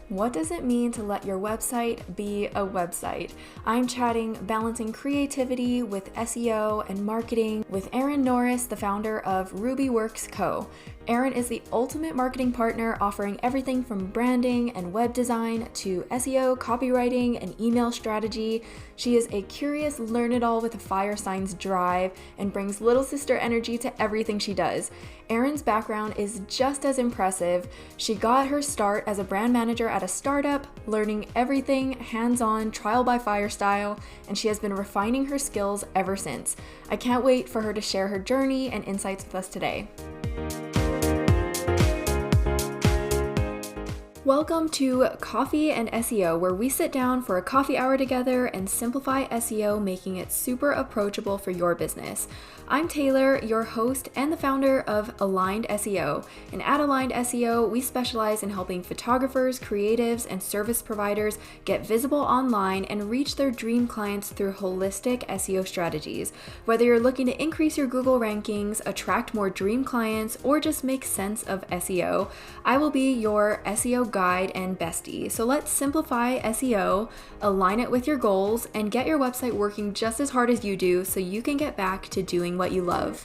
What does it mean to let your website be a website? I'm chatting balancing creativity with SEO and marketing with Erin Norris, the founder of RubyWorks Co. Erin is the ultimate marketing partner, offering everything from branding and web design to SEO, copywriting, and email strategy. She is a curious learn-it-all with a fire signs drive and brings little sister energy to everything she does. Erin's background is just as impressive. She got her start as a brand manager at a startup, learning everything hands-on, trial by fire style, and she has been refining her skills ever since. I can't wait for her to share her journey and insights with us today. Welcome to Coffee and SEO, where we sit down for a coffee hour together and simplify SEO, making it super approachable for your business. I'm Taylor, your host and the founder of Aligned SEO. And at Aligned SEO, we specialize in helping photographers, creatives, and service providers get visible online and reach their dream clients through holistic SEO strategies. Whether you're looking to increase your Google rankings, attract more dream clients, or just make sense of SEO, I will be your SEO guide and bestie. So let's simplify SEO, align it with your goals, and get your website working just as hard as you do so you can get back to doing what you love.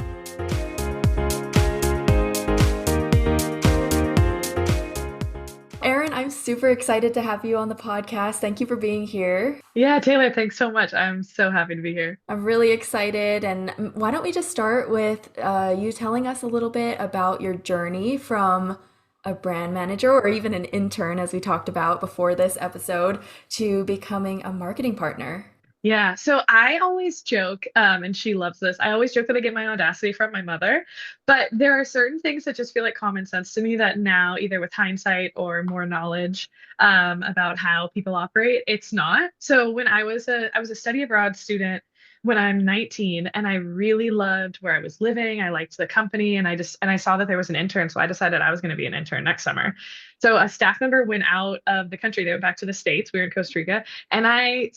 Erin, I'm super excited to have you on the podcast. Thank you for being here. Yeah, Taylor, thanks so much. I'm so happy to be here. I'm really excited. And why don't we just start with you telling us a little bit about your journey from a brand manager or even an intern, as we talked about before this episode, to becoming a marketing partner. Yeah, so I always joke, and she loves this. I always joke that I get my audacity from my mother, but there are certain things that just feel like common sense to me that now, either with hindsight or more knowledge, about how people operate, it's not. So when I was a study abroad student when I'm 19, and I really loved where I was living. I liked the company, and I saw that there was an intern, so I decided I was going to be an intern next summer. So a staff member went out of the country. They went back to the States. We were in Costa Rica, and I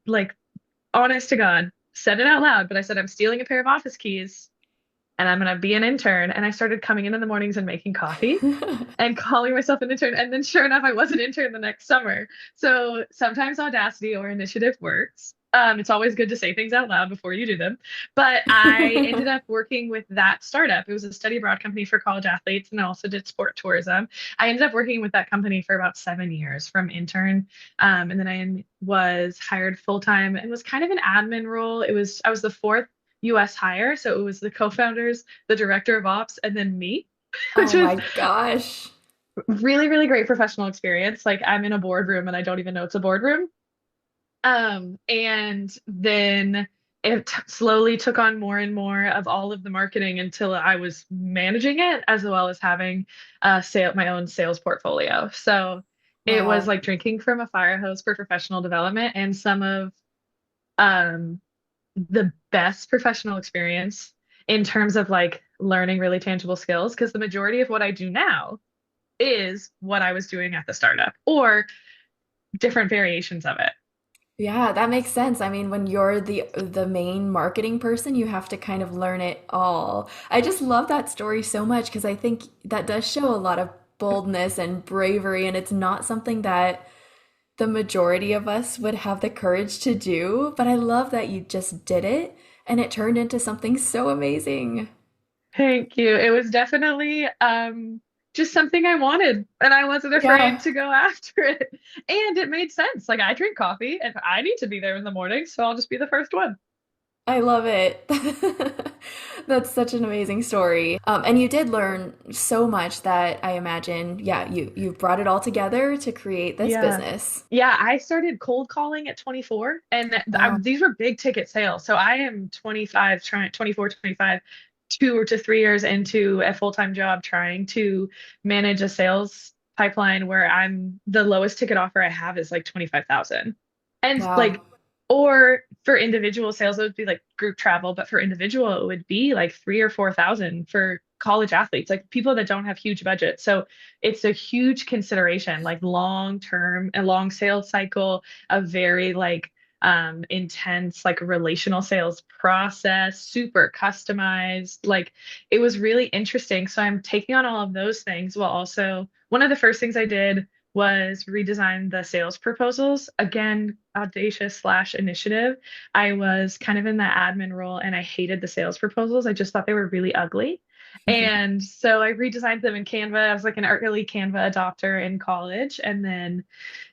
like honest to God, said it out loud, but I said, I'm stealing a pair of office keys and I'm going to be an intern. And I started coming in the mornings and making coffee and calling myself an intern. And then sure enough, I was an intern the next summer. So sometimes audacity or initiative works. It's always good to say things out loud before you do them. But I ended up working with that startup. It was a study abroad company for college athletes, and I also did sport tourism. I ended up working with that company for about 7 years from intern. And then I was hired full time and was kind of an admin role. I was the fourth US hire. So it was the co-founders, the director of ops, and then me, which Oh was my gosh. really, really great professional experience. Like I'm in a boardroom and I don't even know it's a boardroom. And then slowly took on more and more of all of the marketing until I was managing it as well as having my own sales portfolio. So it was Wow. like drinking from a fire hose for professional development and some of um, the best professional experience in terms of like learning really tangible skills. Because the majority of what I do now is what I was doing at the startup or different variations of it. Yeah, that makes sense. I mean, when you're the main marketing person, you have to kind of learn it all. I just love that story so much because I think that does show a lot of boldness and bravery, and it's not something that the majority of us would have the courage to do. But I love that you just did it and it turned into something so amazing. Thank you. It was definitely just something I wanted, and I wasn't afraid Yeah. to go after it. And it made sense. Like I drink coffee and I need to be there in the morning, so I'll just be the first one. I love it. That's such an amazing story. And you did learn so much that I imagine, yeah, you brought it all together to create this Yeah. business. Yeah, I started cold calling at 24, and Wow. these were big ticket sales. So I am 25, 24, 25, 2 to 3 years into a full-time job trying to manage a sales pipeline where the lowest ticket offer I have is like 25,000. And Wow. like, or for individual sales, it would be like group travel, but for individual, it would be like 3 or 4 thousand for college athletes, like people that don't have huge budgets. So it's a huge consideration, like long term, a long sales cycle, a very like intense like relational sales process, super customized. Like it was really interesting. So I'm taking on all of those things while also one of the first things I did was redesign the sales proposals. Again, audacious slash initiative. I was kind of in the admin role and I hated the sales proposals. I just thought they were really ugly. And so I redesigned them in Canva. I was like an early Canva adopter in college. And then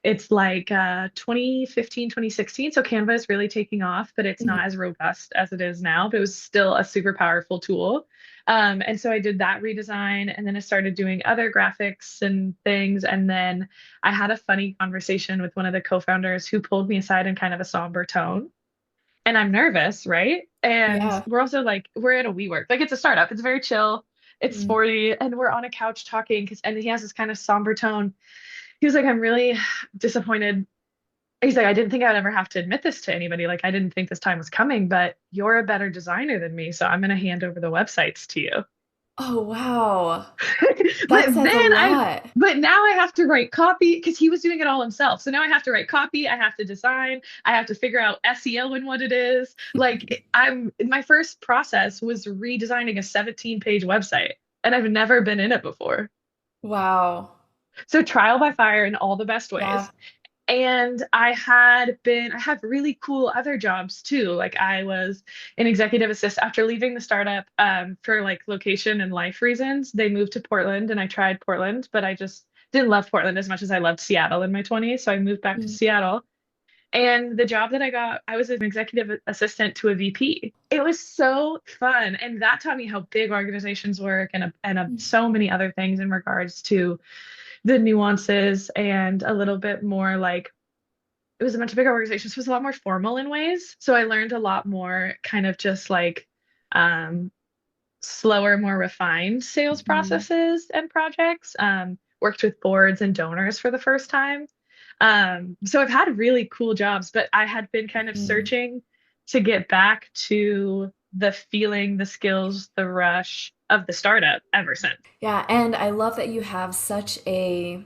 it's like 2015, 2016. So Canva is really taking off, but it's not as robust as it is now, but it was still a super powerful tool. And so I did that redesign and then I started doing other graphics and things. And then I had a funny conversation with one of the co-founders who pulled me aside in kind of a somber tone. And I'm nervous, right? And Yeah. we're also like, we're at a WeWork. Like it's a startup. It's very chill. It's Mm. sporty. And we're on a couch talking because and he has this kind of somber tone. He was like, I'm really disappointed. He's like, I didn't think I'd ever have to admit this to anybody. Like, I didn't think this time was coming, but you're a better designer than me. So I'm going to hand over the websites to you. Oh, wow. But That says a then lot. but now I have to write copy because he was doing it all himself. So now I have to write copy. I have to design. I have to figure out SEO and what it is. Like, my first process was redesigning a 17-page website, and I've never been in it before. Wow. So trial by fire in all the best Yeah. ways. And I have really cool other jobs too. Like I was an executive assistant after leaving the startup for like location and life reasons. They moved to Portland and I tried Portland, but I just didn't love Portland as much as I loved Seattle in my 20s. So I moved back to Mm. Seattle. And the job that I got, I was an executive assistant to a VP. It was so fun. And that taught me how big organizations work so many other things in regards to the nuances and a little bit more like it was a much bigger organization. So it was a lot more formal in ways. So I learned a lot more kind of just like um, slower, more refined sales Mhm. processes and projects. Worked with boards and donors for the first time. So I've had really cool jobs, but I had been kind of Mhm. searching to get back to the feeling, the skills, the rush of the startup ever since. Yeah, and I love that you have such a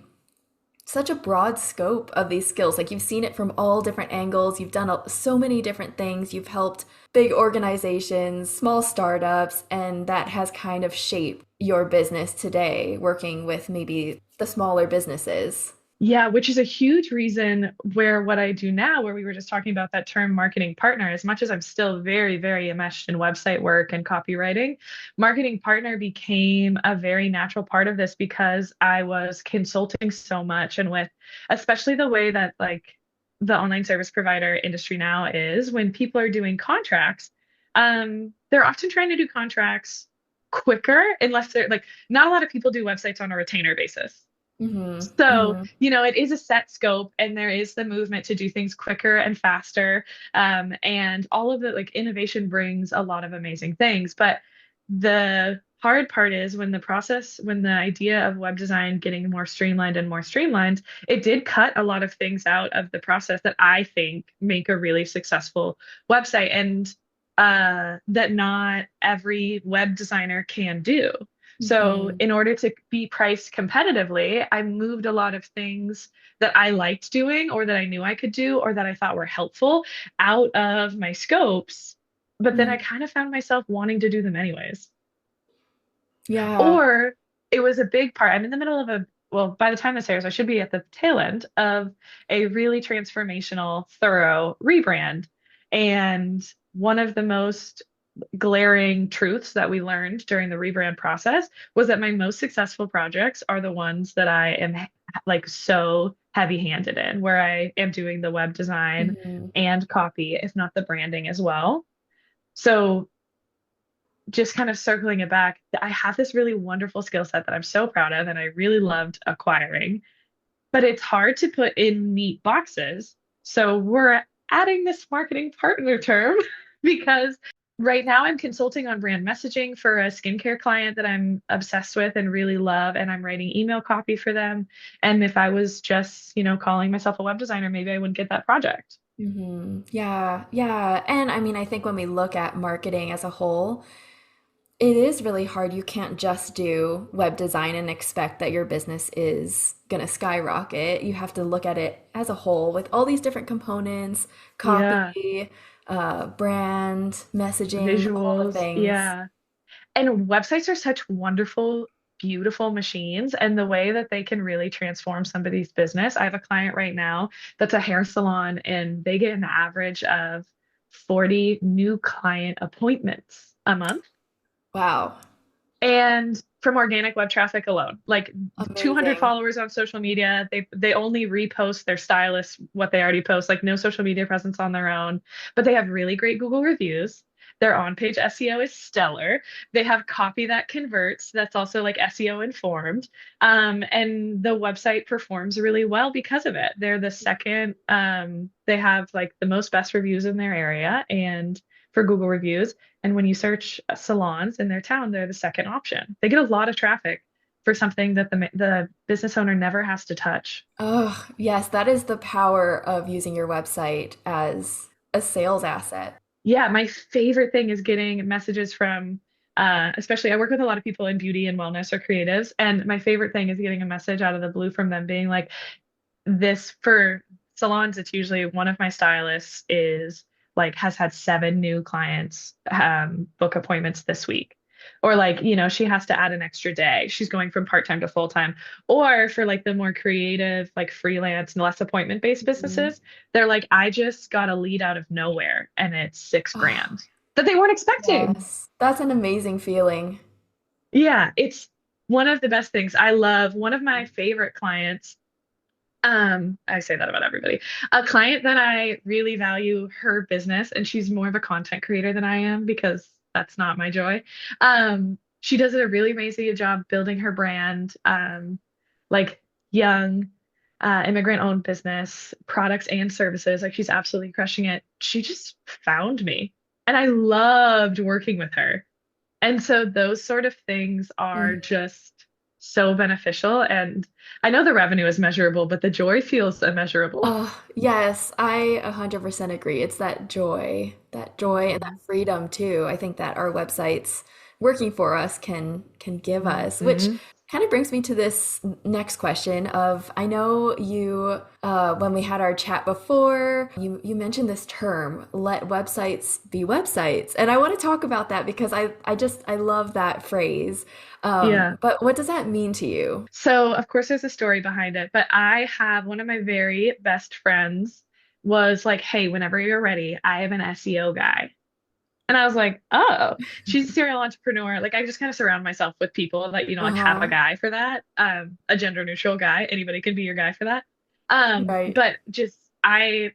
broad scope of these skills. Like you've seen it from all different angles. You've done so many different things. You've helped big organizations, small startups, and that has kind of shaped your business today, working with maybe the smaller businesses. Yeah, which is a huge reason where what I do now, where we were just talking about that term marketing partner, as much as I'm still very, very enmeshed in website work and copywriting, marketing partner became a very natural part of this because I was consulting so much and with especially the way that like the online service provider industry now is when people are doing contracts, they're often trying to do contracts quicker unless they're like not a lot of people do websites on a retainer basis. Hmm. So, Hmm. it is a set scope and there is the movement to do things quicker and faster. And all of the like innovation brings a lot of amazing things. But the hard part is when the idea of web design getting more streamlined, it did cut a lot of things out of the process that I think make a really successful website and that not every web designer can do. So, Hmm. in order to be priced competitively, I moved a lot of things that I liked doing or that I knew I could do or that I thought were helpful out of my scopes. But then I Hmm. kind of found myself wanting to do them anyways. Yeah. Or it was a big part. I'm in the middle of well, by the time this airs, I should be at the tail end of a really transformational, thorough rebrand. And one of the most glaring truths that we learned during the rebrand process was that my most successful projects are the ones that I am like so heavy-handed in, where I am doing the web design Hmm. and copy, if not the branding as well. So just kind of circling it back, I have this really wonderful skill set that I'm so proud of and I really loved acquiring, but it's hard to put in neat boxes. So we're adding this marketing partner term because right now I'm consulting on brand messaging for a skincare client that I'm obsessed with and really love, and I'm writing email copy for them. And if I was just, calling myself a web designer, maybe I wouldn't get that project. Hmm. Yeah. Yeah. And I mean, I think when we look at marketing as a whole, it is really hard. You can't just do web design and expect that your business is going to skyrocket. You have to look at it as a whole with all these different components, Yeah, copy, brand, messaging, all the visuals. things. Yeah. And websites are such wonderful. beautiful machines and the way that they can really transform somebody's business. I have a client right now that's a hair salon, and they get an average of 40 new client appointments a month. Wow. And from organic web traffic alone, like 200 Amazing. followers on social media, they only repost their stylists what they already post, like no social media presence on their own, but they have really great Google reviews. Their on-page SEO is stellar. They have copy that converts, that's also like SEO informed. And the website performs really well because of it. They're the second, they have like the most best reviews in their area and for Google reviews. And when you search salons in their town, they're the second option. They get a lot of traffic for something that the business owner never has to touch. Oh, yes, that is the power of using your website as a sales asset. Yeah, my favorite thing is getting messages from, especially I work with a lot of people in beauty and wellness or creatives, and my favorite thing is getting a message out of the blue from them being like, this for salons, it's usually one of my stylists is like has had 7 new clients book appointments this week. Or like, she has to add an extra day. She's going from part-time to full-time. Or for like the more creative, like freelance and less appointment-based Mhm. businesses, they're like, I just got a lead out of nowhere and it's six Oh, grand that they weren't expecting. yes, that's an amazing feeling. Yeah, it's one of the best things. I love one of my favorite clients. I say that about everybody. A client that I really value her business, and she's more of a content creator than I am because that's not my joy. She does a really amazing job building her brand, like young, immigrant owned business, products and services. Like she's absolutely crushing it. She just found me, and I loved working with her. And so those sort of things are Mm. just so beneficial. And I know the revenue is measurable, but the joy feels immeasurable. Oh, yes, I 100% agree. It's that joy and that Mhm. freedom too. I think that our websites working for us can give us, which Mhm. kind of brings me to this next question of I know you when we had our chat before, you mentioned this term, let websites be websites. And I want to talk about that because I love that phrase. Yeah. But what does that mean to you? So, of course, there's a story behind it, but I have one of my very best friends was like, hey, whenever you're ready, I have an SEO guy. And I was like, oh, she's a serial entrepreneur. Like, I just kind of surround myself with people that, like have a Uh-huh. guy for that, a gender neutral guy. Anybody can be your guy for that. Right. But just, I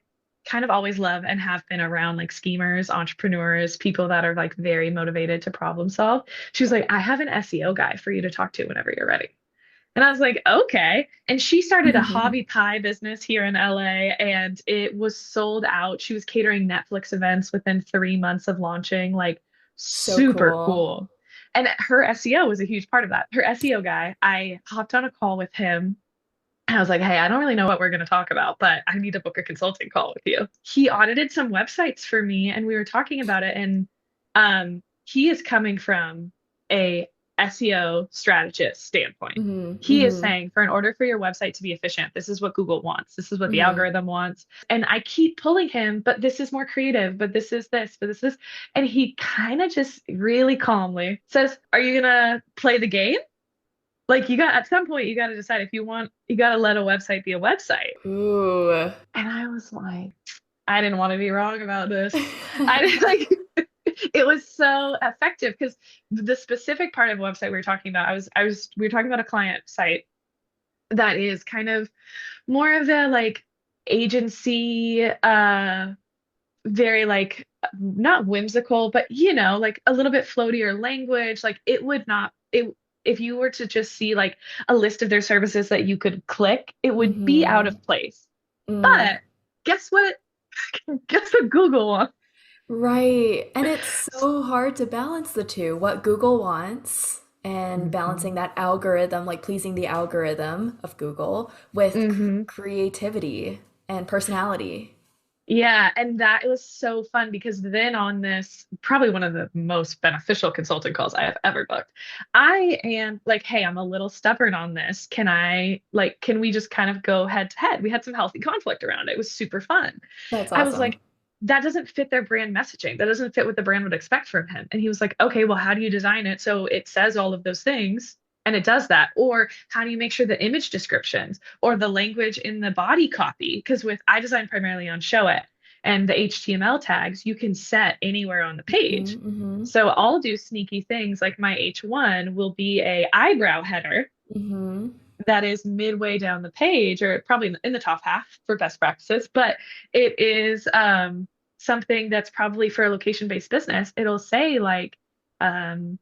kind of always love and have been around like schemers, entrepreneurs, people that are like very motivated to problem solve. She was like, I have an SEO guy for you to talk to whenever you're ready. And I was like, okay. And she started a hobby pie business here in LA and it was sold out. She was catering Netflix events within 3 months of launching, like So super cool. cool. And her SEO was a huge part of that. Her SEO guy, I hopped on a call with him. And I was like, hey, I don't really know what we're going to talk about, but I need to book a consulting call with you. He audited some websites for me and we were talking about it. And he is coming from a SEO strategist standpoint. Hmm. He is Hmm. saying, for in order for your website to be efficient, this is what Google wants. This is what the Hmm. algorithm wants. And I keep pulling him, but this is more creative, but this is this, but this is. And he kind of just really calmly says, are you going to play the game? Like you got at some point you got to decide if you want you got to let a website be a website. Ooh. And I was like, I didn't want to be wrong about this. I like it was so effective because the specific part of the website we were talking about, we were talking about a client site that is kind of more of a like agency, very like not whimsical, but like a little bit floatier language. Like it would not it if you were to just see like a list of their services that you could click, it would be out Hmm. of place. Mm. But guess what? Guess what Google wants? Right. And it's so hard to balance the two, what Google wants and balancing Mhm. that algorithm, like pleasing the algorithm of Google with Hmm. creativity and personality. Yeah, and that was so fun because then on this, probably one of the most beneficial consulting calls I have ever booked, I am like, hey, I'm a little stubborn on this. Can we just kind of go head to head? We had some healthy conflict around it. It was super fun. That's I was awesome. like, that doesn't fit their brand messaging. That doesn't fit what the brand would expect from him. And he was like, okay, well, how do you design it so it says all of those things? and it does that. Or how do you make sure the image descriptions or the language in the body copy? Because with I design primarily on Show It, and the HTML tags you can set anywhere on the page. Mm-hmm. So I'll do sneaky things like my H1 will be a eyebrow header Mm-hmm. that is midway down the page, or probably in the top half for best practices, but it is something that's probably for a location-based business. It'll say like, um,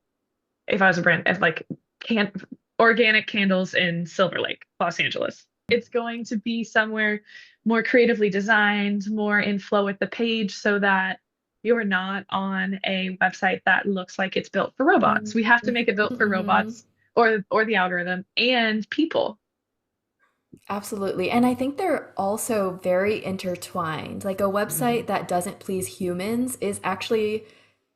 if I was a brand, if like can organic candles in Silver Lake, Los Angeles. It's going to be somewhere more creatively designed, more in flow with the page, so that you're not on a website that looks like it's built for robots. We have to make it built for Mm-hmm. robots or the algorithm and people. Absolutely. And I think they're also very intertwined. Like a Mhm. website that doesn't please humans is actually,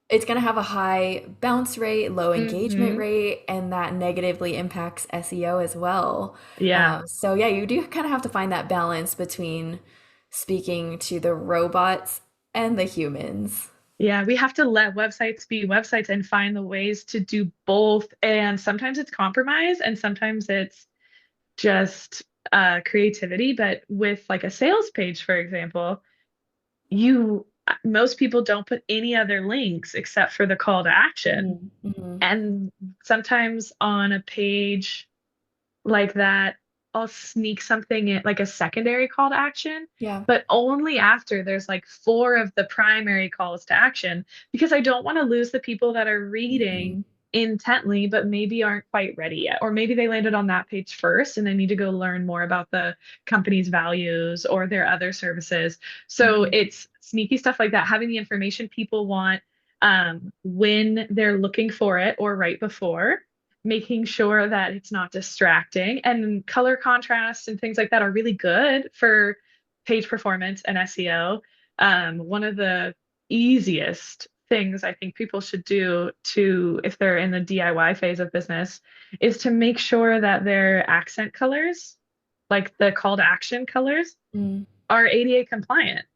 it's going to have a high bounce rate, low engagement Hmm. rate, and that negatively impacts SEO as well. Yeah. So yeah, you do kind of have to find that balance between speaking to the robots and the humans. Yeah, we have to let websites be websites and find the ways to do both. And sometimes it's compromise and sometimes it's just creativity. But with like a sales page, for example, you most people don't put any other links except for the call to action. Mhm, mhm. And sometimes on a page like that, I'll sneak something in, like a secondary call to action, Yeah. but only after there's like four of the primary calls to action, because I don't want to lose the people that are Mhm, reading intently, but maybe aren't quite ready yet. Or maybe they landed on that page first and they need to go learn more about the company's values or their other services. So mhm, it's sneaky stuff like that, having the information people want when they're looking for it or right before, making sure that it's not distracting. And color contrast and things like that are really good for page performance and SEO. One of the easiest things I think people should do to, if they're in the DIY phase of business, is to make sure that their accent colors, like the call to action colors, mm, are ADA compliant.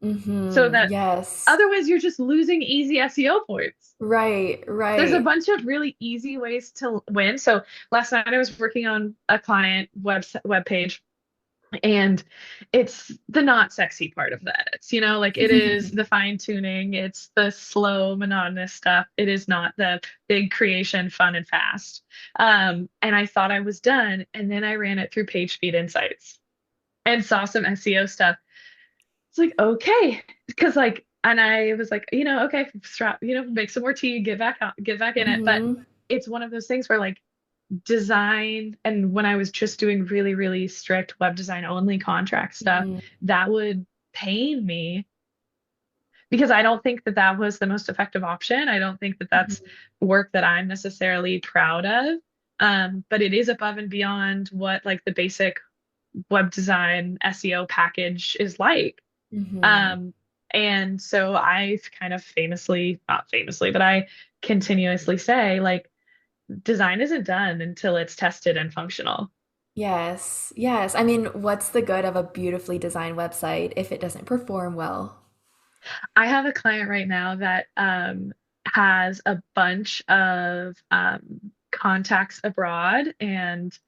So mhm. that Yes. otherwise you're just losing easy SEO points. Right, There's a right. bunch of really easy ways to win. So last night I was working on a client web page, and it's the not sexy part of the edits. Like it is the fine tuning, it's the slow, monotonous stuff. It is not the big creation, fun and fast. And I thought I was done, and then I ran it through PageSpeed Insights and saw some SEO stuff. It's like, okay, because like, and I was like, okay, strap, make some more tea, get back in it. But Mhm, it's one of those things where like design, and when I was just doing really, really strict web design only contract stuff, mhm, that would pain me because I don't think that that was the most effective option. I don't think that that's mhm, work that I'm necessarily proud of. But it is above and beyond what like the basic web design SEO package is like. mhm. Um, and so I kind of famously, not famously, but I continuously say like design isn't done until it's tested and functional. Yes, yes. I mean, what's the good of a beautifully designed website if it doesn't perform well? I have a client right now that has a bunch of contacts abroad, and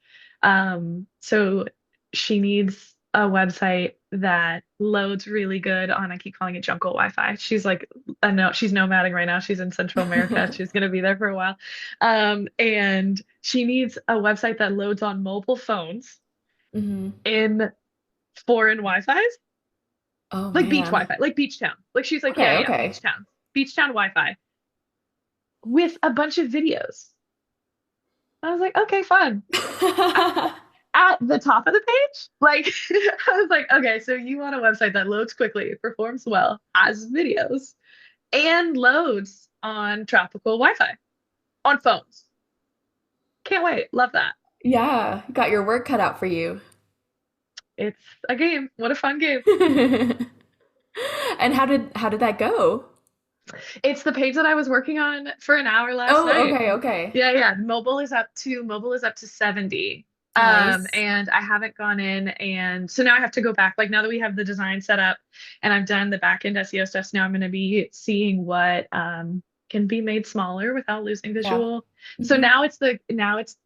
so she needs a website that loads really good on, I keep calling it jungle Wi-Fi. She's like, I know she's nomading right now. She's in Central America. She's going to be there for a while. And she needs a website that loads on mobile phones Hmm. in foreign Wi-Fi's. Oh Like beach man. Wi-Fi, like beach town. Like she's like, yeah, Okay, yeah, okay. beach town Wi-Fi with a bunch of videos. I was like, okay, fun. At the top of the page, like I was like, okay, so you want a website that loads quickly, performs well, has videos, and loads on tropical Wi-Fi on phones. Can't wait. Love that. Yeah, got your work cut out for you. It's a game. What a fun game. And how did that go? It's the page that I was working on for an hour last Oh, night. okay, okay. Yeah, yeah. Mobile is up to 70. Nice. And I haven't gone in, and so now I have to go back. Like now that we have the design set up and I've done the back end SEO stuff, so now I'm going to be seeing what can be made smaller without losing Yeah. visual. So Hmm. now it's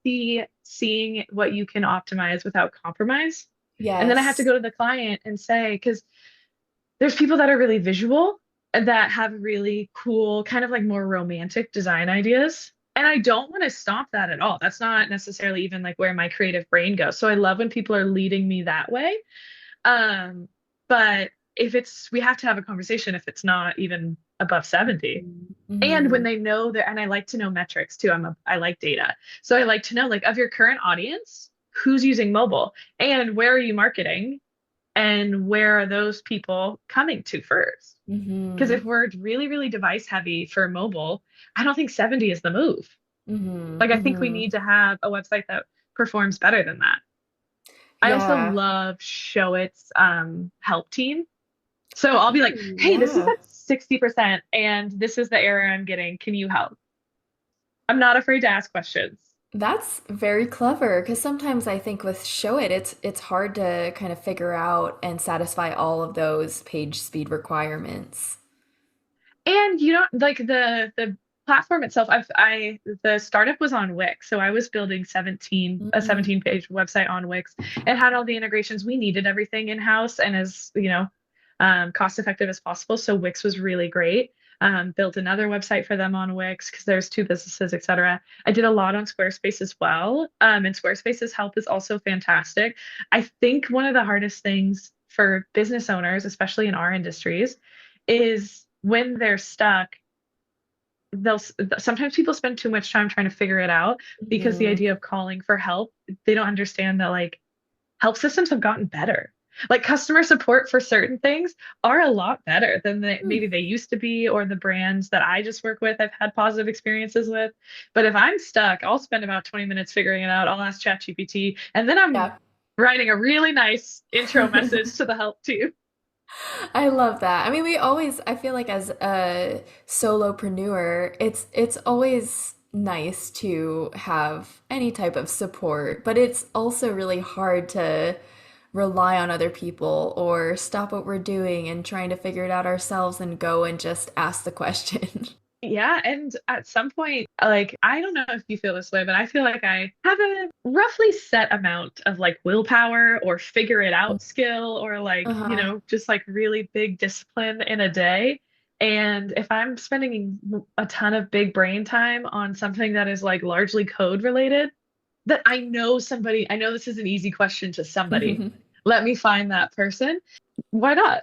the seeing what you can optimize without compromise. And then I have to Yes. go to the client and say, because there's people that are really visual and that have really cool, kind of like more romantic design ideas. And I don't want to stop that at all. That's not necessarily even like where my creative brain goes. So I love when people are leading me that way. Um, but if it's, we have to have a conversation if it's not even above 70. And when Hmm. they know that, and I like to know metrics too. I like data. So I like to know like of your current audience, who's using mobile and where are you marketing and where are those people coming to first? Because Hmm. if we're really, really device heavy for mobile, I don't think 70 is the move. Hmm. Like I think we Hmm. need to have a website that performs better than that. I also Yeah. love Showit's help team. So I'll be like, Ooh, hey, this is yeah. at 60% and this is the error I'm getting. Can you help? I'm not afraid to ask questions. That's very clever because sometimes I think with Show It, it's hard to kind of figure out and satisfy all of those page speed requirements. And you don't like the platform itself. The startup was on Wix, so I was building a Mm, 17 page website on Wix. It had all the integrations. We needed everything in house and as cost effective as possible. So Wix was really great. Built another website for them on Wix because there's two businesses, etc. I did a lot on Squarespace as well. And Squarespace's help is also fantastic. I think one of the hardest things for business owners, especially in our industries, is when they're stuck, they'll sometimes people spend too much time trying to figure it out because the mhm. idea of calling for help, they don't understand that like help systems have gotten better. Like customer support for certain things are a lot better than Hmm. maybe they used to be, or the brands that I just work with, I've had positive experiences with. But if I'm stuck, I'll spend about 20 minutes figuring it out. I'll ask ChatGPT, and then I'm Yeah. writing a really nice intro message to the help team. I love that. I mean, we always, I feel like as a solopreneur, it's always nice to have any type of support, but it's also really hard to rely on other people or stop what we're doing and trying to figure it out ourselves and go and just ask the question. Yeah, and at some point, like, I don't know if you feel this way, but I feel like I have a roughly set amount of like willpower or figure it out skill or like, Uh-huh. just like really big discipline in a day. And if I'm spending a ton of big brain time on something that is like largely code related, that I know this is an easy question to somebody. Let me find that person. Why not?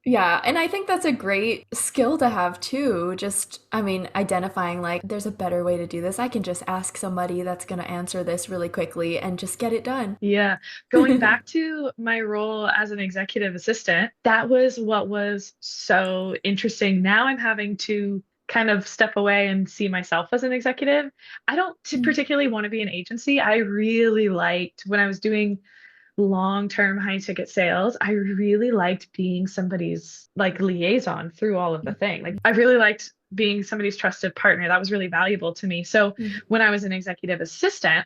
Yeah, and I think that's a great skill to have too. Just, I mean, identifying like there's a better way to do this. I can just ask somebody that's going to answer this really quickly and just get it done. Yeah, going back to my role as an executive assistant, that was what was so interesting. Now I'm having to kind of step away and see myself as an executive. I don't particularly want to be an agency. I really liked when I was doing long-term high ticket sales, I really liked being somebody's like liaison through all of the thing. Like I really liked being somebody's trusted partner. That was really valuable to me. So when I was an executive assistant,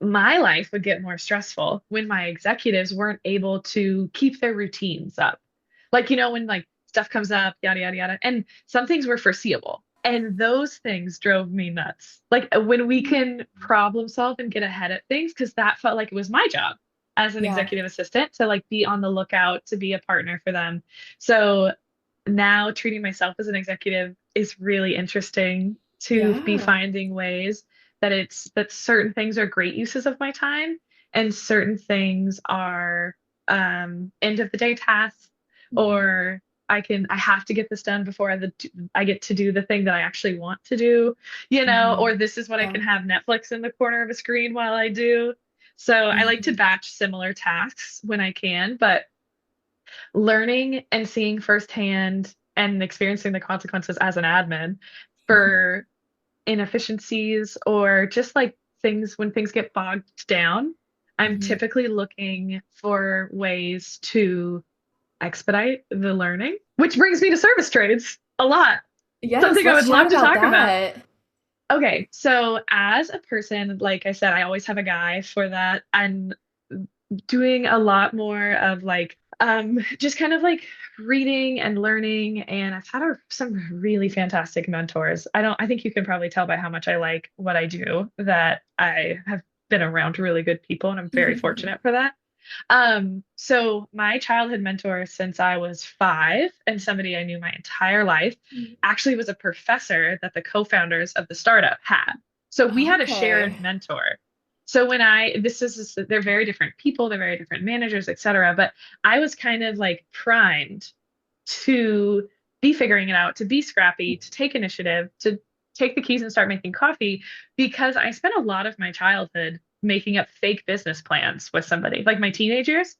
my life would get more stressful when my executives weren't able to keep their routines up. Like, when like stuff comes up, yada, yada, yada. And some things were foreseeable. And those things drove me nuts. Like when we can problem solve and get ahead at things, because that felt like it was my job as an Yeah. executive assistant to like be on the lookout to be a partner for them. So now treating myself as an executive is really interesting to be Yeah. finding ways that certain things are great uses of my time and certain things are end of the day tasks Mhm. or I have to get this done before I get to do the thing that I actually want to do, or Mhm. this is what I Yeah. can have Netflix in the corner of a screen while I do. So I like to Mhm. batch similar tasks when I can, but learning and seeing firsthand and experiencing the consequences as an admin for inefficiencies or just like things when things get bogged down, I'm Mhm. typically looking for ways to expedite the learning, which brings me to service trades a lot. Yes, Something I let's would chat love to about talk about. that. Okay, so as a person, like I said, I always have a guy for that. And doing a lot more of like just kind of like reading and learning, and I've had some really fantastic mentors. I think you can probably tell by how much I like what I do that I have been around really good people, and I'm very fortunate for that. So my childhood mentor since I was 5, and somebody I knew my entire life, actually was a professor that the co-founders of the startup had. So we had a shared Okay. mentor. So when they're very different people, they're very different managers, et cetera. But I was kind of like primed to be figuring it out, to be scrappy, to take initiative, to take the keys and start making coffee, because I spent a lot of my childhood making up fake business plans with somebody. Like my teenagers,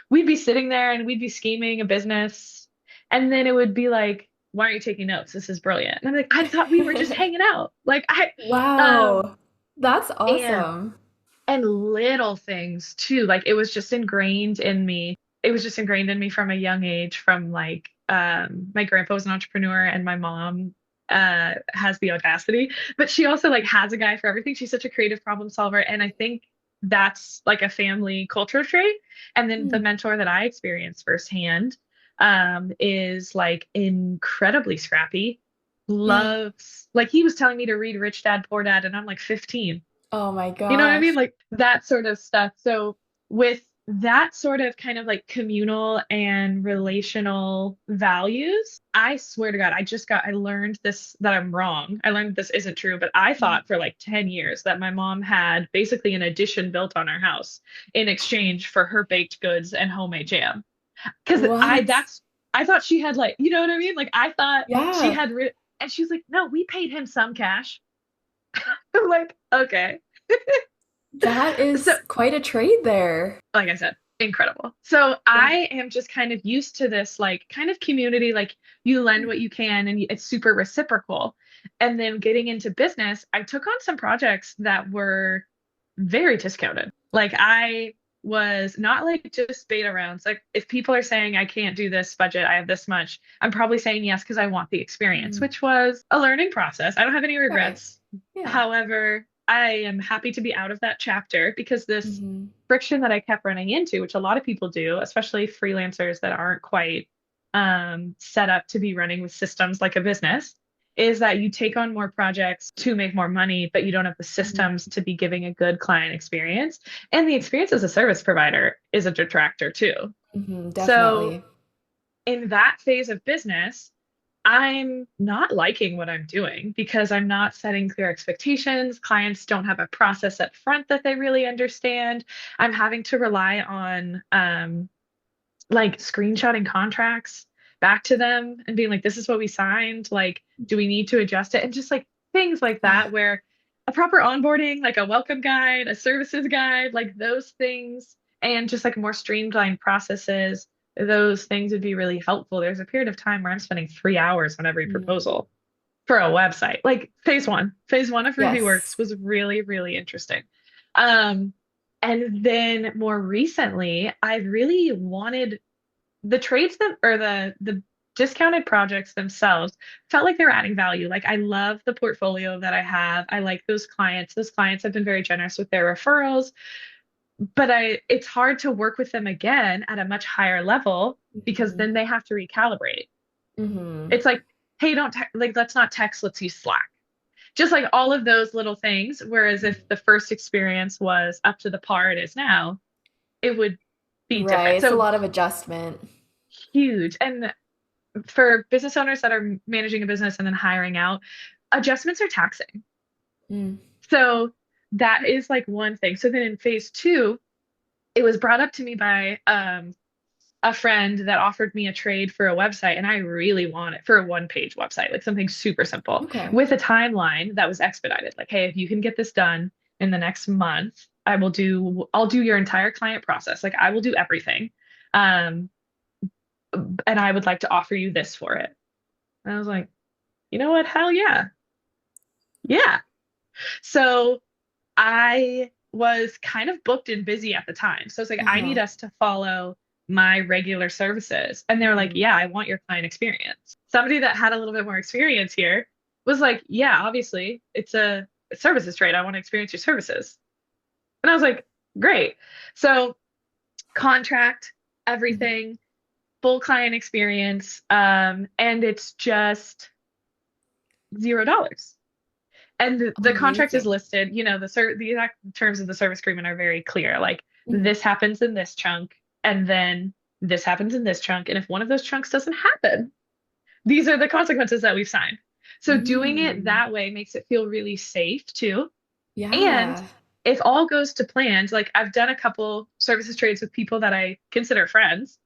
we'd be sitting there and we'd be scheming a business, and then it would be like, why aren't you taking notes? This is brilliant. And I'm like, I thought we were just hanging out. Um, Wow. That's and awesome. and little things too. Like it was just ingrained in me. It was just ingrained in me from a young age, from like my grandpa was an entrepreneur, and my mom has the audacity, but she also like has a guy for everything. She's such a creative problem solver. And I think that's like a family culture trait. And then the Hmm. mentor that I experienced firsthand is like incredibly scrappy, Yeah. loves, like he was telling me to read Rich Dad Poor Dad, and I'm like 15. Oh my You know what I mean? gosh. Like that sort of stuff. So with that sort of kind of like communal and relational values, I swear to God, I learned this, that I'm wrong. I learned this isn't true, but I Hmm. thought for like 10 years that my mom had basically an addition built on our house in exchange for her baked goods and homemade jam. Because What? I thought she had like, you know what I mean? Like I thought she Yeah. had, and she was like, no, we paid him some cash. I'm like, okay. That So is quite a trade there. like I said, incredible. So Yeah. I am just kind of used to this like kind of community, like you lend what you can and it's super reciprocal. And then getting into business, I took on some projects that were very discounted. Like I was not like just beta rounds. Like if people are saying I can't do this budget, I have this much, I'm probably saying yes because I want the experience, Mhm. which was a learning process. I don't have any Right. regrets. Yeah. However, I am happy to be out of that chapter because this Hmm. friction that I kept running into, which a lot of people do, especially freelancers that aren't quite set up to be running with systems like a business, is that you take on more projects to make more money, but you don't have the systems to be giving a good client experience. And the experience as a service provider is a detractor too. Hmm. So Definitely. in that phase of business, I'm not liking what I'm doing because I'm not setting clear expectations. Clients don't have a process up front that they really understand. I'm having to rely on like screenshotting contracts back to them and being like, this is what we signed. Like, do we need to adjust it? And just like things like that, Ah, where a proper onboarding, like a welcome guide, a services guide, like those things, and just like more streamlined processes, those things would be really helpful. There's a period of time where I'm spending 3 hours on every mm. proposal for a website. Like phase one of RubyWorks Yes. was really, really interesting. Um, and then more recently, I really wanted the trades that or the discounted projects themselves felt like they were adding value. Like I love the portfolio that I have. I like those clients. Those clients have been very generous with their referrals, but it's hard to work with them again at a much higher level because Hmm. then they have to recalibrate. Hmm. It's like, hey, like let's not text, let's use Slack. Just like all of those little things. Whereas if the first experience was up to the par it is now, it would be Right. different. It's a So lot of adjustment. huge. And for business owners that are managing a business and then hiring out, adjustments are taxing. Mm. So that is like one thing. So then in phase two, it was brought up to me by a friend that offered me a trade for a website, and I really want it for a one-page website, like something super simple Okay. with a timeline that was expedited. Like, hey, if you can get this done in the next month, I'll do your entire client process. Like I will do everything. Um, and I would like to offer you this for it. And I was like, you know what? Hell yeah. Yeah. So I was kind of booked and busy at the time. So it's like, I Uh-huh. need us to follow my regular services. And they were like, Hmm. yeah, I want your client experience. Somebody that had a little bit more experience here was like, yeah, obviously it's a services trade. I want to experience your services. And I was like, great. So contract, Mhm. everything, full client experience, and it's just $0. And the contract is Amazing. listed, the exact terms of the service agreement are very clear. Like Mhm. this happens in this chunk, and then this happens in this chunk. And if one of those chunks doesn't happen, these are the consequences that we've signed. So doing it Mm. that way makes it feel really safe too. And Yeah. if all goes to plan, like I've done a couple services trades with people that I consider friends.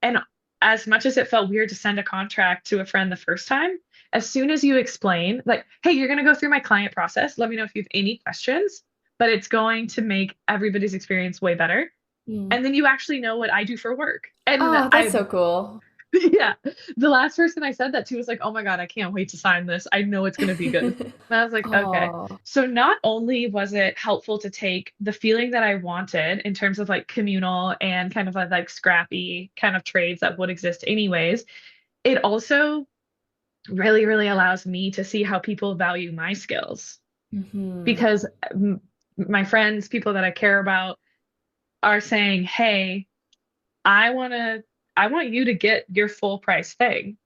And as much as it felt weird to send a contract to a friend the first time, as soon as you explain, like, hey, you're going to go through my client process, let me know if you have any questions, but it's going to make everybody's experience way better. Mm. And then you actually know what I do for work. And Oh, that's so cool. yeah, the last person I said that to was like, oh my God, I can't wait to sign this. I know it's going to be good. And I was like, okay. Oh. So not only was it helpful to take the feeling that I wanted in terms of like communal and kind of like scrappy kind of trades that would exist anyways, it also really, really allows me to see how people value my skills Hmm. because my friends, people that I care about are saying, hey, I want to, I want you to get your full price thing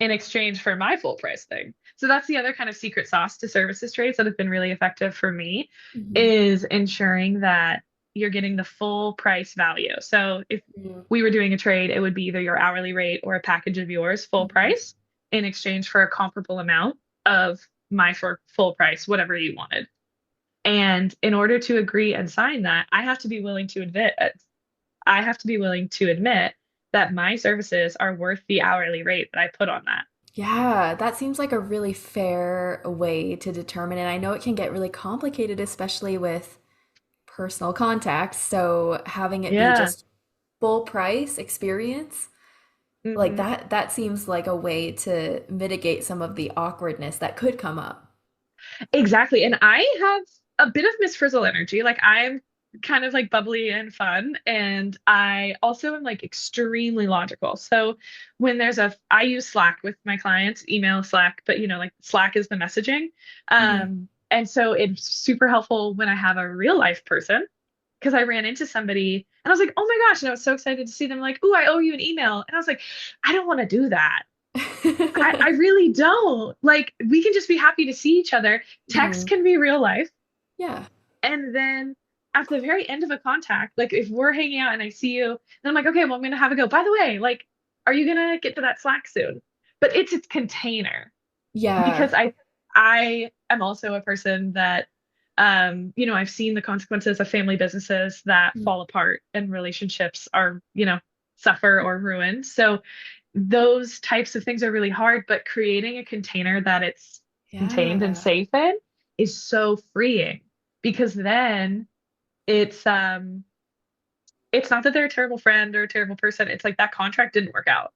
in exchange for my full price thing. So that's the other kind of secret sauce to services trades that have been really effective for me Hmm. is ensuring that you're getting the full price value. So if Hmm. we were doing a trade, it would be either your hourly rate or a package of yours full price in exchange for a comparable amount of my for full price, whatever you wanted. And in order to agree and sign that, I have to be willing to admit that my services are worth the hourly rate that I put on that. Yeah, that seems like a really fair way to determine it. I know it can get really complicated, especially with personal contacts. So having it be Yeah. just full price experience, like Hmm. that seems like a way to mitigate some of the awkwardness that could come up. Exactly. And I have a bit of Miss Frizzle energy. Like I'm kind of like bubbly and fun. And I also am like extremely logical. So when I use Slack with my clients, email Slack, but like Slack is the messaging. Hmm. And so it's super helpful when I have a real life person because I ran into somebody and I was like, oh my gosh. And I was so excited to see them like, oh, I owe you an email. And I was like, I don't want to do that. I really don't. Like, we can just be happy to see each other. Text Hmm. can be real life. Yeah. And then at the very end of a contact, like if we're hanging out and I see you, then I'm like, okay, well, I'm gonna have a go. By the way, like, are you gonna get to that Slack soon? But it's its container Yeah. because I am also a person that I've seen the consequences of family businesses that fall apart and relationships are, suffer or ruined. So those types of things are really hard, but creating a container that it's contained and Yeah. safe in is so freeing because then it's um it's not that they're a terrible friend or a terrible person. It's like that contract didn't work out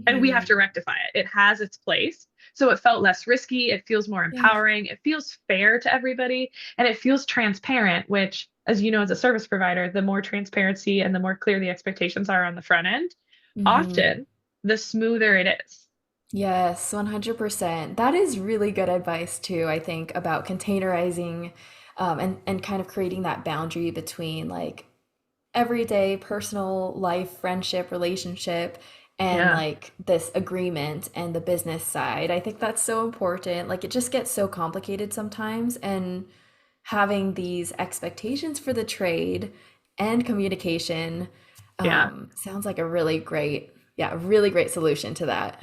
and we have Hmm. to rectify it. It has its place. So it felt less risky. It feels more Yeah. empowering. It feels fair to everybody and it feels transparent, which, as you know, as a service provider, the more transparency and the more clear the expectations are on the front end, Hmm. often the smoother it is. Yes, 100%. That is really good advice too, I think, about containerizing and kind of creating that boundary between like everyday personal life, friendship, relationship, and Yeah. like this agreement and the business side. I think that's so important. Like it just gets so complicated sometimes, and having these expectations for the trade and communication Yeah. sounds like a really great, yeah, really great solution to that.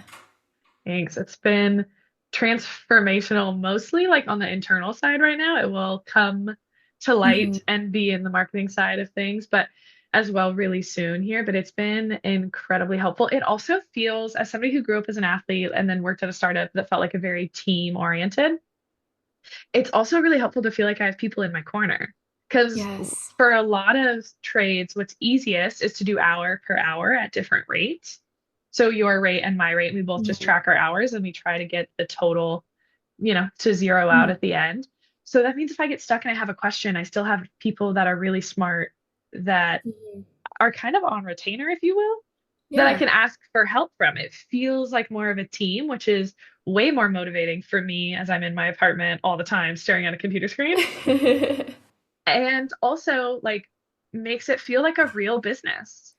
Thanks. It's been transformational, mostly like on the internal side right now. It will come to light Mhm. and be in the marketing side of things, but as well really soon here. But it's been incredibly helpful. It also feels, as somebody who grew up as an athlete and then worked at a startup that felt like a very team oriented, it's also really helpful to feel like I have people in my corner. Because Yes. for a lot of trades, what's easiest is to do hour per hour at different rates. So your rate and my rate, we both just Mhm. track our hours and we try to get the total, to zero out Mhm. at the end. So that means if I get stuck and I have a question, I still have people that are really smart that Mhm. are kind of on retainer, if you will, that I Yeah. can ask for help from. It feels like more of a team, which is way more motivating for me as I'm in my apartment all the time staring at a computer screen. And also, like, makes it feel like a real business.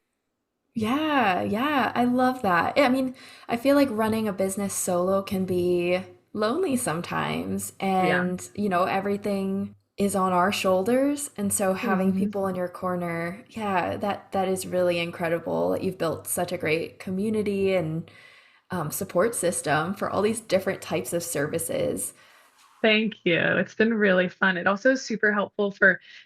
Yeah, yeah, I love that. I mean, I feel like running a business solo can be lonely sometimes, Yeah. and everything is on our shoulders, and so having Hmm. people in your corner, yeah, that is really incredible that you've built such a great community and support system for all these different types of services. Thank you. It's been really fun. It also is super helpful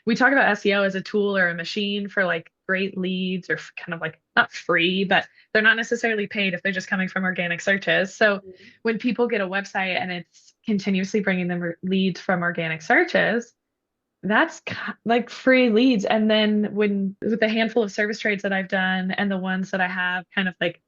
we talk about SEO as a tool or a machine for like great leads or kind of like not free, but they're not necessarily paid if they're just coming from organic searches. So when people get a website and it's continuously bringing them leads from organic searches, that's like free leads. And then when with the handful of service trades that I've done and the ones that I have kind of like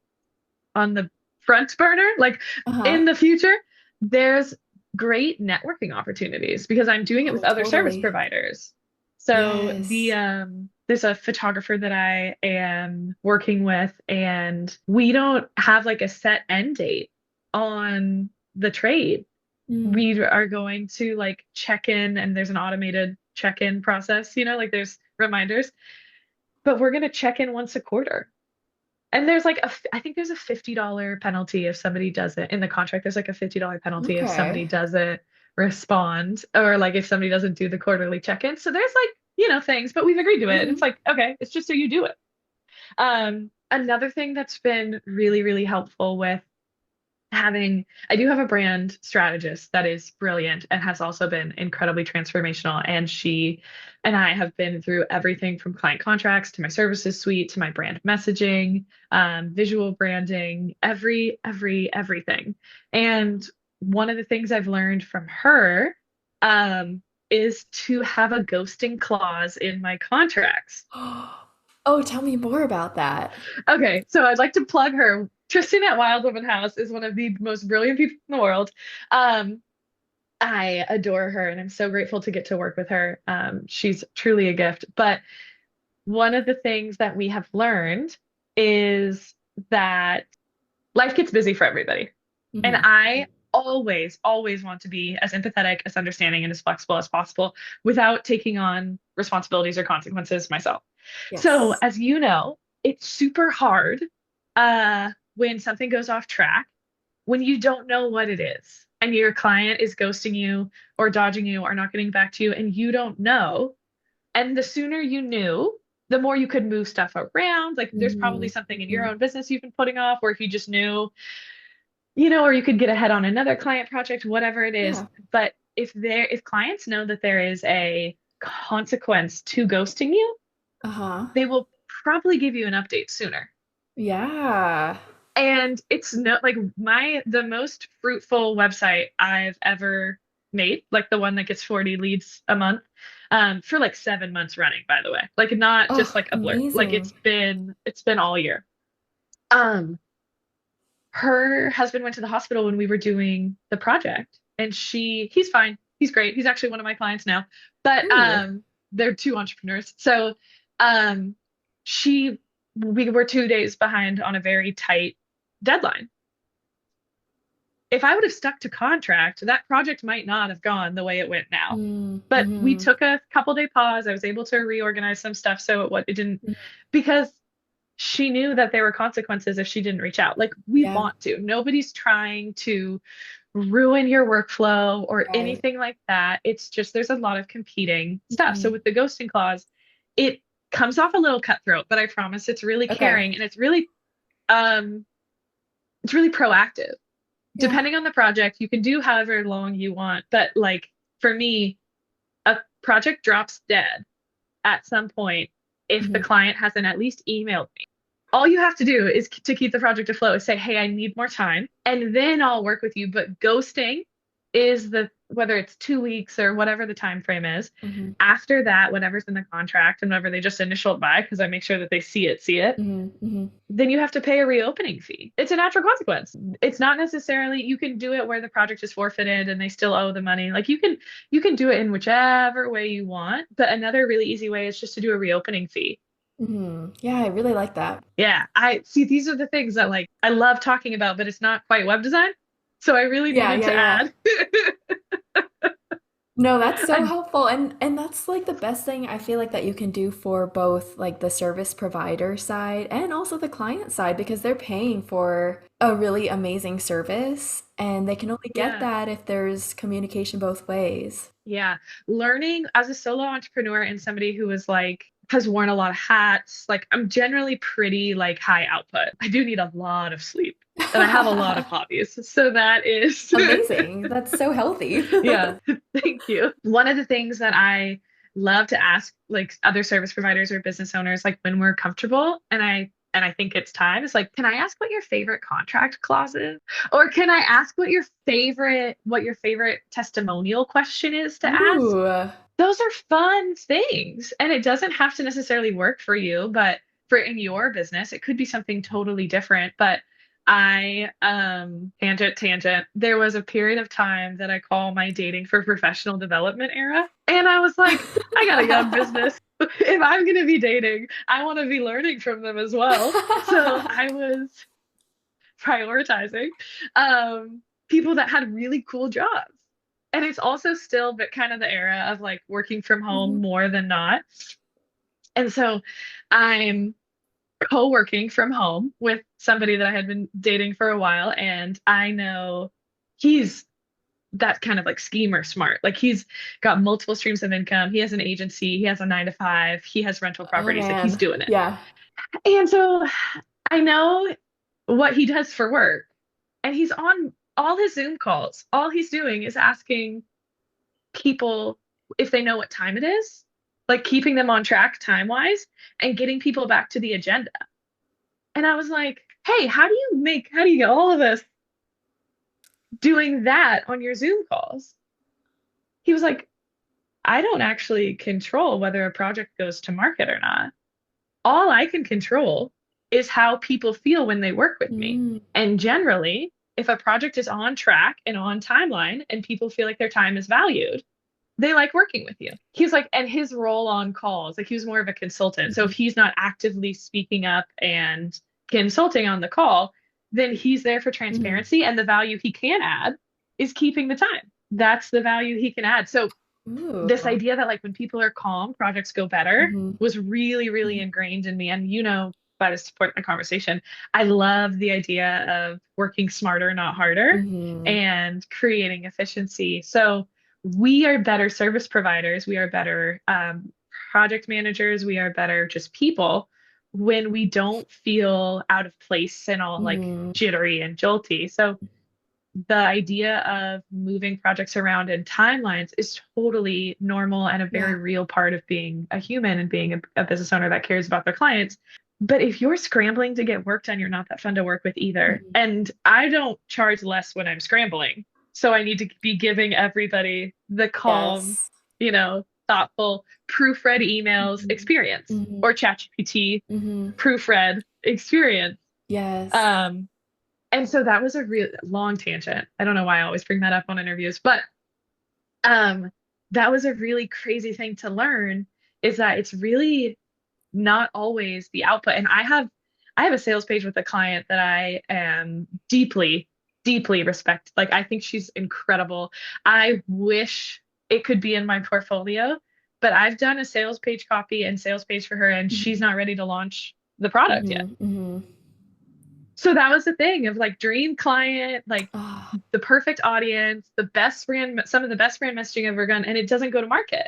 on the front burner, like Uh-huh. in the future, there's great networking opportunities because I'm doing it with Oh, other service totally. providers. So Yes. there's a photographer that I am working with, and we don't have like a set end date on the trade. Mm. We are going to like check in, and there's an automated check-in process, like there's reminders, but we're going to check in once a quarter. And there's like I think there's a $50 penalty if somebody doesn't in the contract. There's like a $50 penalty if somebody Okay. doesn't respond or like if somebody doesn't do the quarterly check-in. So there's like, things, but we've agreed to it. And it's Hmm. like, okay, it's just so you do it. Another thing that's been really, really helpful with I do have a brand strategist that is brilliant and has also been incredibly transformational. And she and I have been through everything from client contracts to my services suite to my brand messaging, visual branding, everything. And one of the things I've learned from her, is to have a ghosting clause in my contracts. Oh, tell me more about that. Okay, so I'd like to plug her. Tristan at Wild Woman House is one of the most brilliant people in the world. Um, I adore her and I'm so grateful to get to work with her. She's truly a gift. But one of the things that we have learned is that life gets busy for everybody. And Hmm. I always, always want to be as empathetic, as understanding, and as flexible as possible without taking on responsibilities or consequences myself. So, Yes. as you know, it's super hard when something goes off track, when you don't know what it is, and your client is ghosting you or dodging you or not getting back to you, and you don't know. And the sooner you knew, the more you could move stuff around. Like, there's probably Hmm. something in your Hmm. own business you've been putting off, or if you just knew, or you could get ahead on another client project, whatever it is. Yeah. But if clients know that there is a consequence to ghosting you, Uh-huh. they will probably give you an update sooner. Yeah. And it's no like the most fruitful website I've ever made, like the one that gets 40 leads a month, for like 7 months running, by the way. Like not just Oh, like a blur. Like amazing. it's been all year. Um, her husband went to the hospital when we were doing the project, and he's fine. He's great. He's actually one of my clients now. But Ooh. they're two entrepreneurs. So um she we were 2 days behind on a very tight deadline. If I would have stuck to contract, that project might not have gone the way it went now. Mm, But we mm-hmm. took a couple day pause. I was able to reorganize some stuff so it didn't, because she knew that there were consequences if she didn't reach out. Like we Yeah. want to. Nobody's trying to ruin your workflow or Right. anything like that. It's just there's a lot of competing stuff. So Hmm. with the ghosting clause, it comes off a little cutthroat, but I promise it's really Okay. caring and um it's really proactive. Yeah. Depending on the project, you can do however long you want. But like for me, a project drops dead at some point if the Hmm. client hasn't at least emailed me. All you have to do is to keep the project afloat is say, hey, I need more time, and then I'll work with you. But ghosting is whether it's 2 weeks or whatever the time frame is. Hmm. After that, whatever's in the contract and whatever they just initialed by, because I make sure that they see it, Hmm. Hmm. then you have to pay a reopening fee. It's a natural consequence. It's not necessarily you can do it where the project is forfeited and they still owe the money. Like you can do it in whichever way you want, but another really easy way is just to do a reopening fee. Hmm. Yeah, I really like that. Yeah, I see these are the things that like I love talking about, but it's not quite web design. So I really Yeah, needed yeah, to yeah. add. No, that's so And helpful. And that's like the best thing I feel like that you can do for both like the service provider side and also the client side because they're paying for a really amazing service and they can only get yeah. that if there's communication both ways. Yeah. Learning as a solo entrepreneur and somebody who is like has worn a lot of hats, like I'm generally pretty like high output. I do need a lot of sleep and I have a lot of hobbies. So that is Amazing. That's so healthy. yeah, thank you. One of the things that I love to ask like other service providers or business owners like when we're comfortable and I think it's time is like, can I ask what your favorite contract clause is? Or can I ask what your favorite testimonial question is to ask? Ooh. Those are fun things. And it doesn't have to necessarily work for you, but for in your business, it could be something totally different. But tangent. There was a period of time that I call my dating for professional development era. And I was like, I got a young business. If I'm going to be dating, I want to be learning from them as well. So I was prioritizing people that had really cool jobs. And it's also still but kind of the era of like working from home Mhm. more than not. And so I'm co-working from home with somebody that I had been dating for a while, and I know he's that kind of like schemer smart. Like he's got multiple streams of income. He has an agency, he has a 9 to 5, he has rental Oh properties, like he's man. doing it. Yeah. And so I know what he does for work, and he's on all his Zoom calls. All he's doing is asking people if they know what time it is, like keeping them on track time-wise and getting people back to the agenda. And I was like, hey, how do you get all of this doing that on your Zoom calls? He was like, I don't actually control whether a project goes to market or not. All I can control is how people feel when they work with me. Mm. And generally, if a project is on track and on timeline and people feel like their time is valued, they like working with you. He's like, and his role on calls, like he was more of a consultant. So if he's not actively speaking up and consulting on the call, then he's there for Mhm. transparency. And the value he can add is keeping the time. That's the value he can add. So Ooh. this idea that like when people are calm, projects go better Mhm. was really, really Mhm. ingrained in me. And by this point in the conversation, I love the idea of working smarter, not harder, Mhm. and creating efficiency. So we are better service providers. We are better project managers. We are better just people when we don't feel out of place and all like Mhm. jittery and jolty. So the idea of moving projects around in timelines is totally normal and a very Yeah. real part of being a human and being a business owner that cares about their clients. But if you're scrambling to get work done, you're not that fun to work with either. Mhm. And I don't charge less when I'm scrambling. So I need to be giving everybody the calm, Yes. thoughtful, proofread emails Mhm. experience Mhm. or ChatGPT Mhm. proofread experience. Yes. Um, and so that was a real long tangent. I don't know why I always bring that up on interviews, but um, that was a really crazy thing to learn is that it's really not always the output. And I have a sales page with a client that I am deeply, deeply respect. Like I think she's incredible. I wish it could be in my portfolio, but I've done a sales page copy and sales page for her, and she's Mhm. not ready to launch the product yet. Mhm. Mhm. So that was the thing of like dream client, like Ah, the perfect audience, some of the best brand messaging I've ever done, and it doesn't go to market.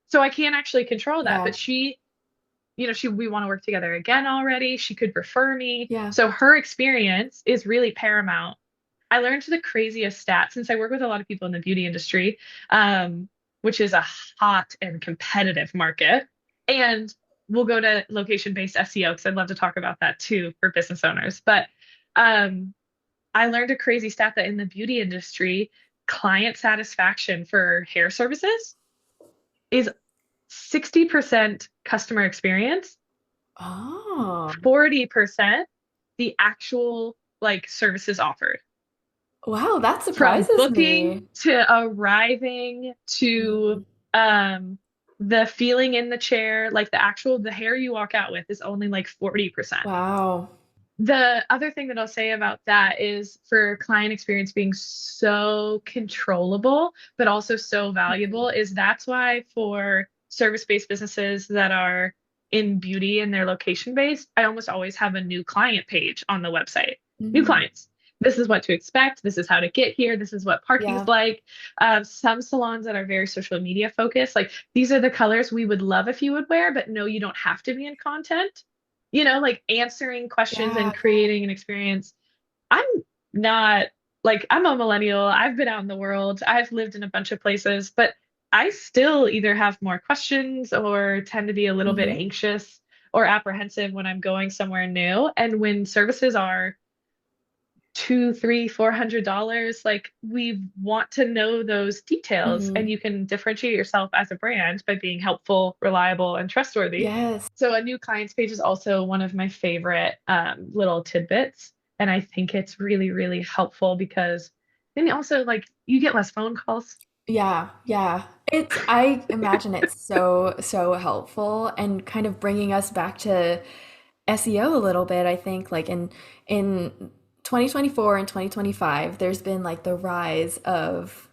So I can't actually control that. yeah. But we want to work together again already. She could refer me. Yeah. So her experience is really paramount. I learned the craziest stat since I work with a lot of people in the beauty industry, which is a hot and competitive market. And we'll go to location-based SEO because I'd love to talk about that too for business owners. But um, I learned a crazy stat that in the beauty industry, client satisfaction for hair services is 60% customer experience, Oh. 40% the actual like services offered. Wow, that From surprises booking me. to arriving to Mhm. um the feeling in the chair, like the hair you walk out with is only like 40%. Wow. The other thing that I'll say about that is for client experience being so controllable, but also so valuable, is that's why for service-based businesses that are in beauty and they're location-based, I almost always have a new client page on the website. New Mm-hmm. clients. This is what to expect. This is how to get here. This is what parking's Yeah. like. Some salons that are very social media focused, like these are the colors we would love if you would wear, but no, you don't have to be in content, like answering questions Yeah. and creating an experience. I'm not like I'm a millennial. I've been out in the world. I've lived in a bunch of places, but I still either have more questions or tend to be a little bit Mm-hmm. anxious or apprehensive when I'm going somewhere new. And when services are two, three, $400, like we want to know those details, Mm-hmm. and you can differentiate yourself as a brand by being helpful, reliable, and trustworthy. Yes. So a new clients page is also one of my favorite little tidbits. And I think it's really, really helpful because then also like you get less phone calls. Yeah, yeah. I imagine it's so helpful and kind of bringing us back to SEO a little bit. I think like in 2024 and 2025, there's been like the rise of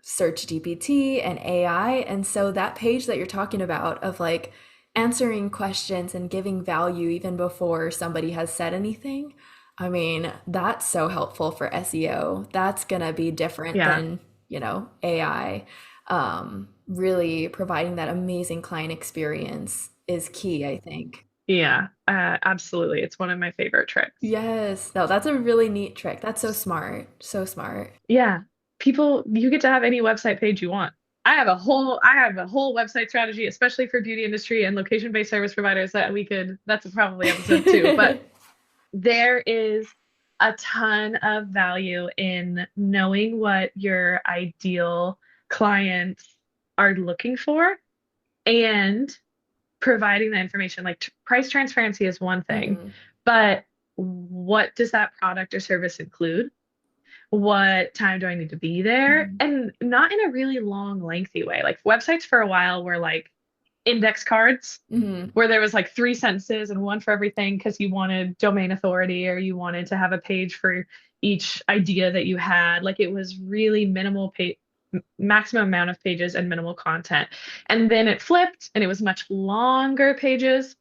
Search GPT and AI. And so that page that you're talking about of like answering questions and giving value even before somebody has said anything, I mean, that's so helpful for SEO. That's gonna be different Yeah. than, AI. Really providing that amazing client experience is key, I think. Yeah, absolutely. It's one of my favorite tricks. Yes, no, that's a really neat trick. That's so smart. So smart. Yeah. You get to have any website page you want. I have a whole website strategy, especially for beauty industry and location-based service providers that's probably episode two, but there is a ton of value in knowing what your ideal clients are looking for and providing the information. Like price transparency is one thing, Hmm. but what does that product or service include? What time do I need to be there? Hmm. And not in a really long, lengthy way. Like websites for a while were like index cards Hmm. where there was like three sentences and one for everything because you wanted domain authority or you wanted to have a page for each idea that you had. Like it was really minimal page, maximum amount of pages and minimal content. And then it flipped and it was much longer pages.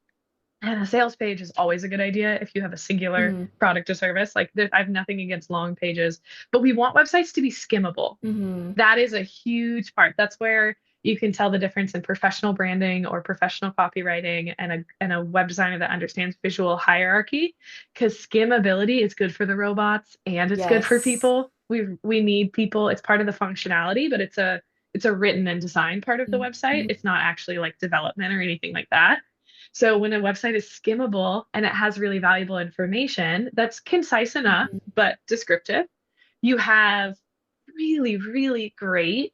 And a sales page is always a good idea if you have a singular Hmm. product or service. Like I have nothing against long pages, but we want websites to be skimmable. Hmm. That is a huge part. That's where you can tell the difference in professional branding or professional copywriting and a web designer that understands visual hierarchy. Because skimmability is good for the robots and it's good for Yes. people. We need people. It's part of the functionality, but it's a written and design part of the website. Mhm. It's not actually like development or anything like that. So when a website is skimmable and it has really valuable information that's concise enough Mhm. but descriptive, you have really, really great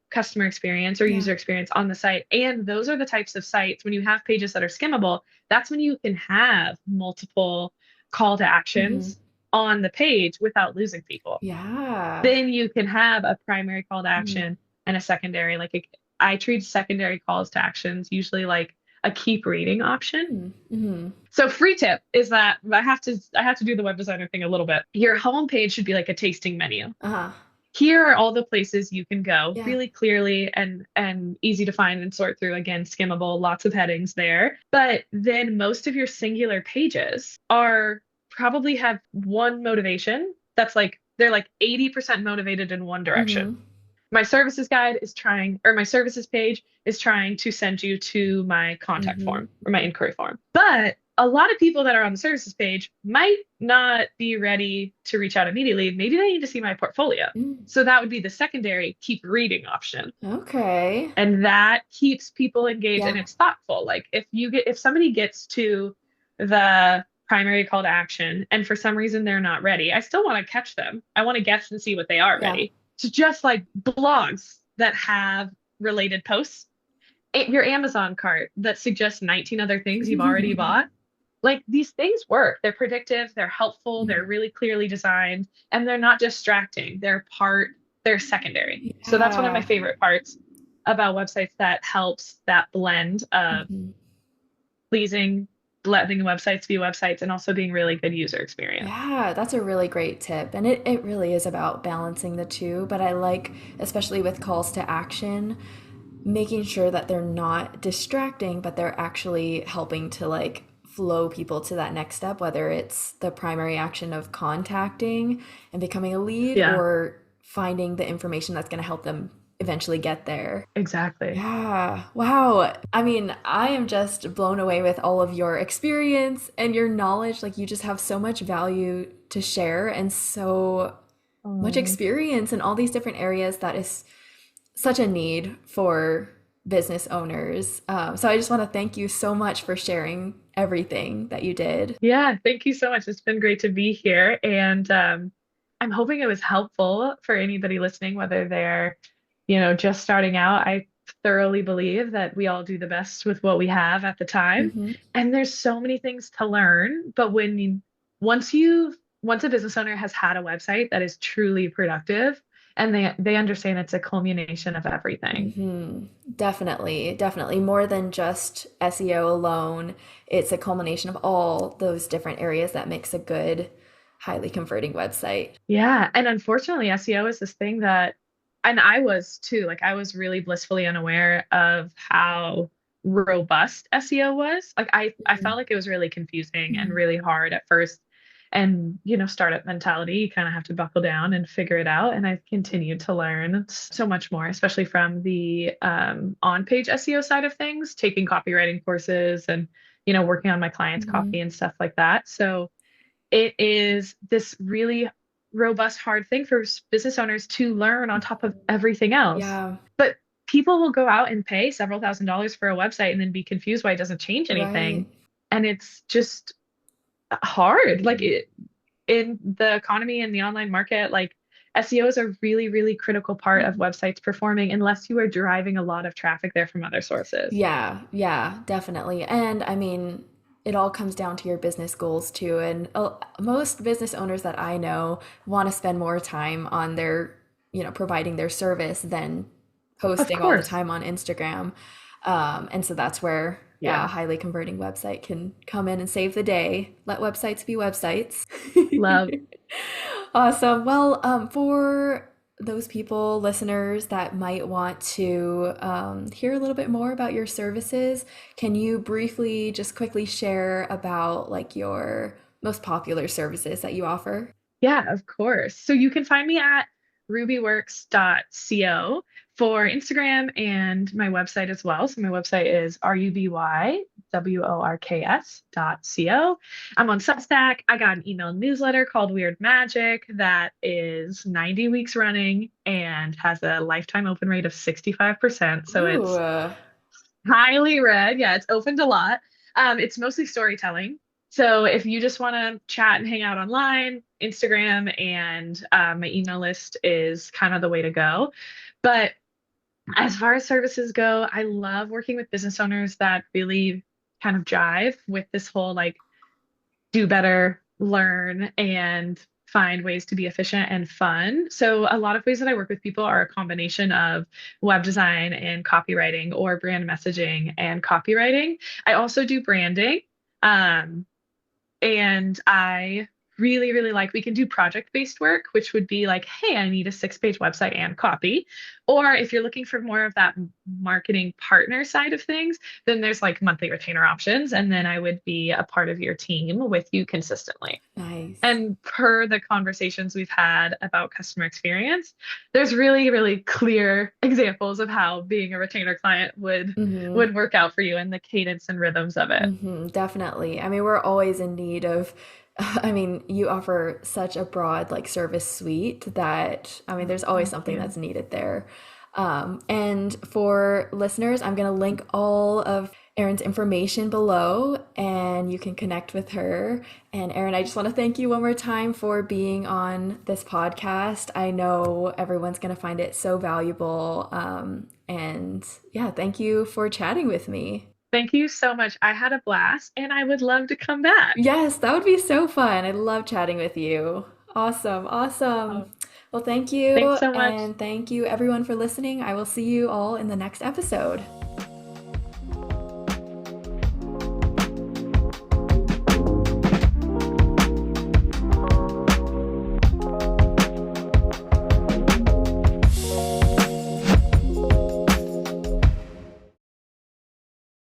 customer experience or Yeah. user experience on the site. And those are the types of sites when you have pages that are skimmable, that's when you can have multiple call to Hmm. actions on the page without losing people. Yeah. Then you can have a primary call to Mhm. action and a secondary. I treat secondary calls to actions usually like a keep reading option. Mhm. So free tip is that I have to do the web designer thing a little bit. Your homepage should be like a tasting menu. Uh-huh. Here are all the places you can go Yeah. really clearly and easy to find and sort through. Again, skimmable, lots of headings there. But then most of your singular pages are probably have one motivation that's like they're like 80% motivated in one direction. Mhm. My services page is trying to send you to my contact Mhm. form or my inquiry form. But a lot of people that are on the services page might not be ready to reach out immediately. Maybe they need to see my portfolio. Mm. So that would be the secondary keep reading option. Okay. And that keeps people engaged and Yeah. it's thoughtful. Like if somebody gets to the primary call to action and for some reason they're not ready, I still want to catch them. I want to guess and see what they are Yeah. ready. It's just like blogs that have related posts, your Amazon cart that suggests 19 other things you've already bought. Like these things work. They're predictive, they're helpful, they're Mhm. really clearly designed, and they're not distracting. They're secondary. So that's one of my Yeah. favorite parts about websites that helps that blend of Mhm. pleasing letting websites be websites and also being really good user experience. Yeah, that's a really great tip. And it really is about balancing the two. But I like, especially with calls to action, making sure that they're not distracting, but they're actually helping to like flow people to that next step, whether it's the primary action of contacting and becoming a lead Yeah, or finding the information that's going to help them eventually get there. exactly. Yeah. Wow. I mean, I am just blown away with all of your experience and your knowledge. Like, you just have so much value to share and so much Um, experience in all these different areas that is such a need for business owners. So I just want to thank you so much for sharing everything that you did. yeah, thank you so much. It's been great to be here. And I'm hoping it was helpful for anybody listening, whether they're, just starting out. I thoroughly believe that we all do the best with what we have at the time. Hmm. And there's so many things to learn. But once a business owner has had a website that is truly productive and they understand it's a culmination of everything. Hmm. Definitely, definitely. More than just SEO alone, it's a culmination of all those different areas that makes a good, highly converting website. Yeah, and unfortunately, SEO is this thing that, and I was too, like I was really blissfully unaware of how robust SEO was. Like I felt like it was really confusing and Mhm. really hard at first. And, startup mentality, you kind of have to buckle down and figure it out. And I've continued to learn so much more, especially from the on-page SEO side of things, taking copywriting courses and, working on my clients' Mhm. copy and stuff like that. So it is this really robust, hard thing for business owners to learn on top of everything else. Yeah, But people will go out and pay several $1,000s for a website and then be confused why it doesn't change right. anything. And it's just hard. In the economy and the online market, like SEO is a really, really critical part of websites performing unless you are driving a lot of traffic there from other sources. Yeah, yeah, definitely. And I mean, it all comes down to your business goals too. And most business owners that I know want to spend more time on providing their service than Of posting all the course. time on Instagram. And so that's where, yeah, a Yeah. highly converting website can come in and save the day. Let websites be websites. Love. Awesome. Well, for those people, listeners that might want to hear a little bit more about your services, can you briefly, just quickly share about like your most popular services that you offer? Yeah, of course. So you can find me at rubyworks.co for Instagram and my website as well. So my website is rubyworks.co. I'm on Substack. I got an email newsletter called Weird Magic that is 90 weeks running and has a lifetime open rate of 65%. So Ooh, it's highly read. Yeah, it's opened a lot. It's mostly storytelling. So if you just want to chat and hang out online, Instagram and my email list is kind of the way to go. But as far as services go, I love working with business owners that really kind of jive with this whole like do better, learn, and find ways to be efficient and fun. So a lot of ways that I work with people are a combination of web design and copywriting or brand messaging and copywriting. I also do branding. Um, and I really, really like we can do project-based work, which would be like, hey, I need a 6-page website and copy. Or if you're looking for more of that marketing partner side of things, then there's like monthly retainer options. And then I would be a part of your team with you consistently. nice. And per the conversations we've had about customer experience, there's really, really clear examples of how being a retainer client would Mm-hmm. would work out for you and the cadence and rhythms of it. Mm-hmm, definitely. I mean, we're always in need of, I mean, you offer such a broad like service suite that, I mean, there's always Thank something you. that's needed there. And for listeners, I'm going to link all of Erin's information below and you can connect with her. And Erin, I just want to thank you one more time for being on this podcast. I know everyone's going to find it so valuable. And yeah, thank you for chatting with me. Thank you so much. I had a blast and I would love to come back. Yes, that would be so fun. I love chatting with you. Awesome, awesome. Oh, Well, thank you, thanks so much. and thank you everyone for listening. I will see you all in the next episode.